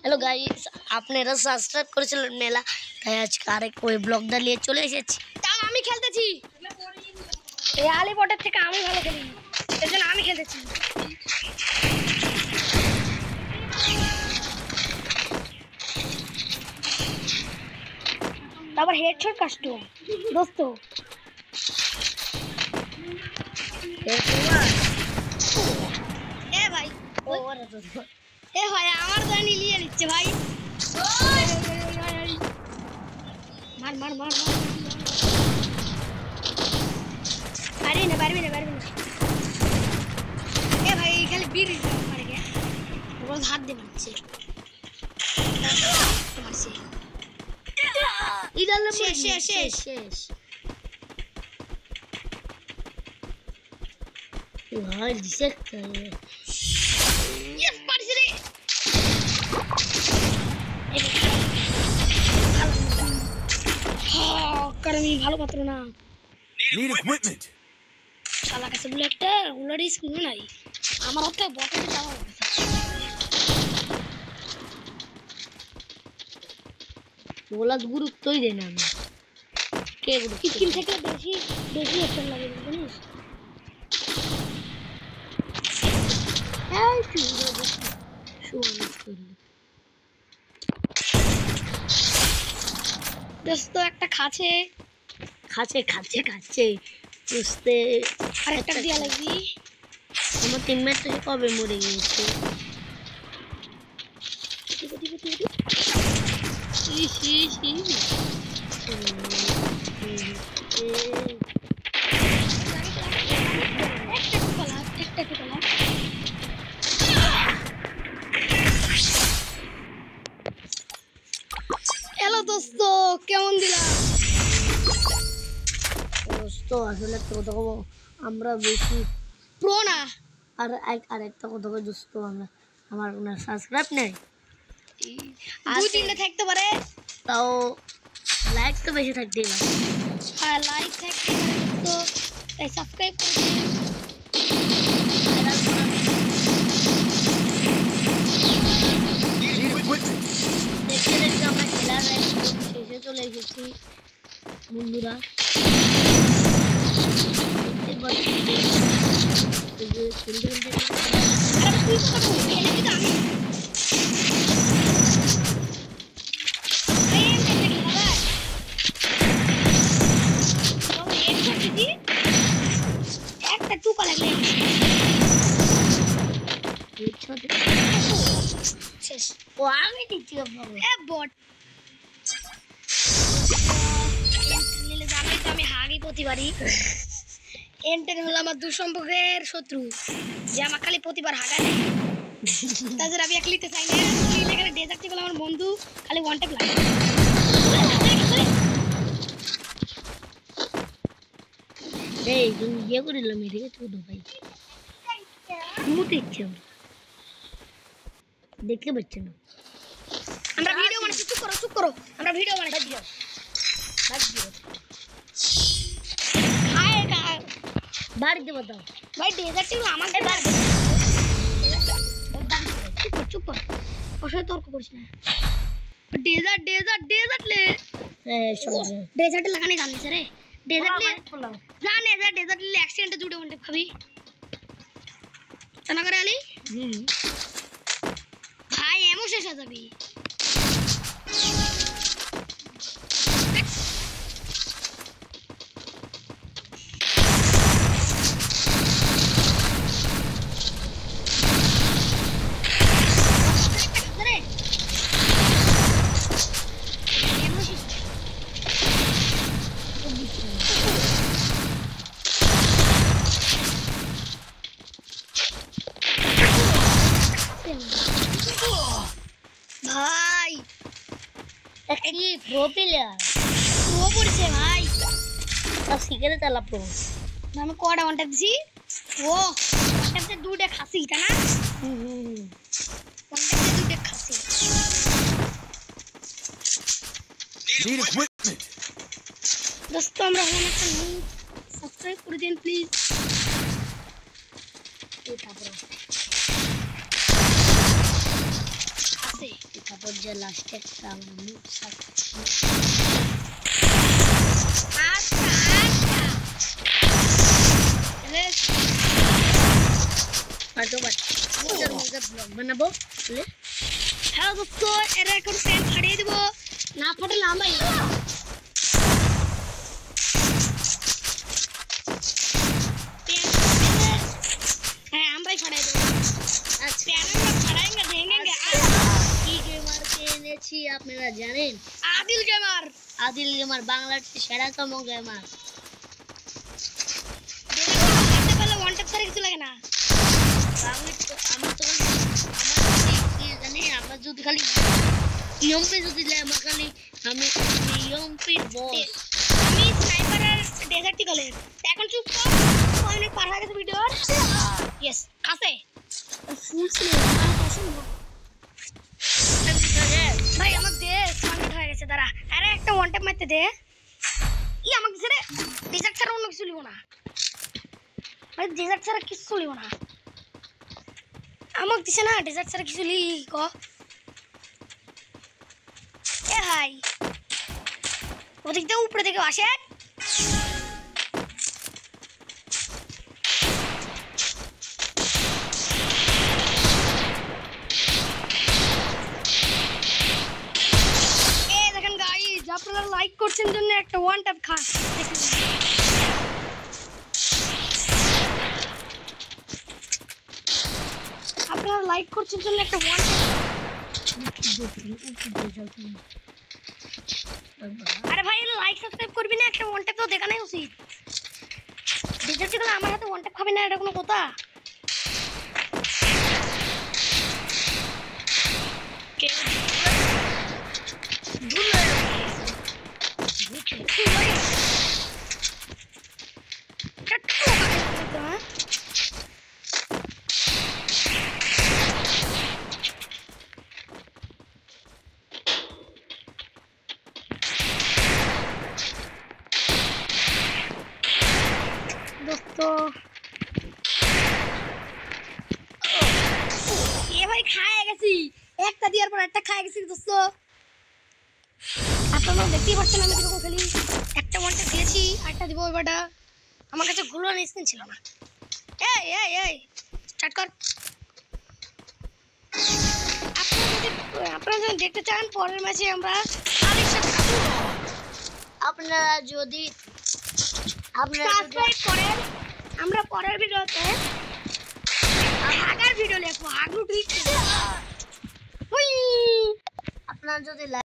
Hello guys, আপনারা subscribe করেছিলেন মেলা, তাই আজকে আরেক ওই ব্লগটা নিয়ে চলে এসেছি। তাও আমি খেলতেছি, এই আলিপটের থেকে আমি ভালো খেলি, এর জন্য আমি খেলতেছি। তারপর হেডশট কাস্টম দোস্ত, এ ভাই এ ভাই আমার জানি নিয়ে নিচ্ছে ভাই। মার মার মার মার, পারবি না পারবি না পারবি না। এ ভাই খালি বীর মারে গে, ওর হাত দিয়ে মারছে। শেষ শেষ শেষ শেষ ভাই দিছে ইয়েস পারছি রে। কারণ ভালো পাত্র না, Need equipment. শালা কাছে বলে একটা উলারি স্কিল নাই আমার হাতে বটে যাওয়া ওলা গুরুত্বই দেয় না। আমি কে গুরুত্ব স্কিল থেকে বেশি বেশি একটা লাগে জানিস। এই শুরু করলি দোস্ত একটা খাচ্ছে খাচ্ছে খাচ্ছে খাচ্ছে বুঝতে আর একটা দিয়া লাগবি। আমার টিমমেট তো কবে মরে গিয়েছে। হ্যালো দোস্ত, কেমন দিলাম? দোস্ত আসলে একটা কথা বলবো, আমরা বেশি প্রো না। আর আরেকটা কথা বলবো দোস্ত, আমার কোনো সাবস্ক্রাইব নেই, দুই তিনটে থাকতে পারে, তাও লাইক তো বেশি থাকতেই পারে। হ্যাঁ লাইক থাকতে পারে তো, তাই সাবস্ক্রাইব করে দিন। Need equipment. দেখতে দেখতে আমরা খেলার শেষে চলে এসেছি বন্ধুরা। দেখতে পাচ্ছি এই যে খেলতে খেলতে আরে তুই তো খেলে দিতে আমি একটা টুকা লাগলে শেষ। ও আমি দিচ্ছি আপনাকে এ বট নিলে জানাই তো আমি হারি প্রতিবারই। এন্টেন হলো আমার দুঃসম্পর্কের শত্রু, যে আমার খালি প্রতিবার হাগায় দেয়। তাদের আমি এক লিতে চাই না, এখানে ডেজার্ট বলে আমার বন্ধু খালি ওয়ান ট্যাপ লাগে। এই তুমি ইয়ে করিলাম এদিকে ছোট ভাই মুতে ইচ্ছে দেখতে পাচ্ছ না। আমরা ভিডিও বানাচ্ছি, চুপ করো চুপ করো, আমরা ভিডিও বানাচ্ছি। খায় বাড়িতে বাতাও ভাই ডেজার্ট আমাকে চুপ কর চুপ কর, ওর সাথে তর্ক করিস না। ডেজার্ট ডেজার্ট ডেজার্ট লে ডেজার্ট লাগানে জানিস রে, ডেজার্ট লে জানে যা ডেজার্ট লে অ্যাক্সিডেন্টে জুড়ে ওন্টে ভাবি জানা করে আলি ভাই এমন শেষ হয়ে যাবি। ভাই কি প্রো প্লেয়ার প্রো পড়ছে ভাই, সব শিখে চালা প্রো। আমি কটা ওয়ান ট্যাপ দিছি, ও ওয়ান ট্যাপে দুটো খাসি তাই না, ওয়ান ট্যাপে দুটো খাসি। Need equipment. দোস্ত আমরা হলাম একটা নিউ, সাবস্ক্রাইব করে দিন প্লিজ। আছে তারপর যে লাস্টে একটা আমার মুখ সাথ আচ্ছা হয়তো বাট আমাদের মধ্যে ব্লগ বানাবো বলে হ্যালো দোস্ত এরা এখন ফ্যান ফাটিয়ে দিব না ফাটালে আমরাই হ্যাঁ আমরাই ফাটাই দেবো ফ্যান আমরা ফাটাएंगे देंगे কি গেমার কে এনেছি আপনারা জানেন? আদিল গেমার আদিল গেমার বাংলাদেশের সেরাতম গেমার। দেখতে পেলে ওয়ান ট্যাপ ছাড়া কিছু লাগে না আমি তো আমার কি জানি আমরা যদি খালি ইয়ম্পে যদি লেমা খালি আমি ইয়ম্পির বস আমি স্নাইপার আর ডেজার্টিকলের এখন চুপ কর অনেক পার হয়ে গেছে ভিডিওর ইয়েস কাছে ফুল ছিল আমার পছন্দ ভাই আমার দে সামিট হয়ে গেছে দাঁড়া আরে একটা ওয়ান ট্যাপ মারতে দে আমাকে ছেড়ে ডেজার্ট ছাড়া অন্য কিছু লিব না ভাই ডেজার্ট ছাড়া কিছু লিব না আমাকে দিছে না ডেজার্ট ছাড়া কিছু লি ক এ হাই ওদিক থেকে উপরে থেকে আসে দেখেন গাইস আপনারা লাইক করছেন জন্য একটা ওয়ান ট্যাপ খান আপনারা লাইক করছেন জন্য একটা ওয়ান আরে ভাই লাইক সাবস্ক্রাইব করবি না একটা ওয়ান ট্যাপ তো দেখা নাই উচিত ডিজার্ট গুলো আমার হাতে ওয়ান ট্যাপ খাবি না এটা কোনো কথা दोस्तों ये भाई खाया গেছি একটা দিয়ার পর একটা খায়া গেছি দোস্ত আপনারা দেখতেই পাচ্ছেন আমি কিরকম খেলি একটা ওয়ানটা দিয়েছি আরেকটা দিব এবারটা আমার কাছে গোল্ডেন স্কিন ছিল না এই স্টার্ট কর আপনারা যদি দেখতে চান পরের ম্যাচে আমরা আরেক সাথে আপনারা যদি সাবস্ক্রাইব করেন আমরা পরের ভিডিওতে হাগার ভিডিও লিখবো হাগলু ঠিক আপনারা যদি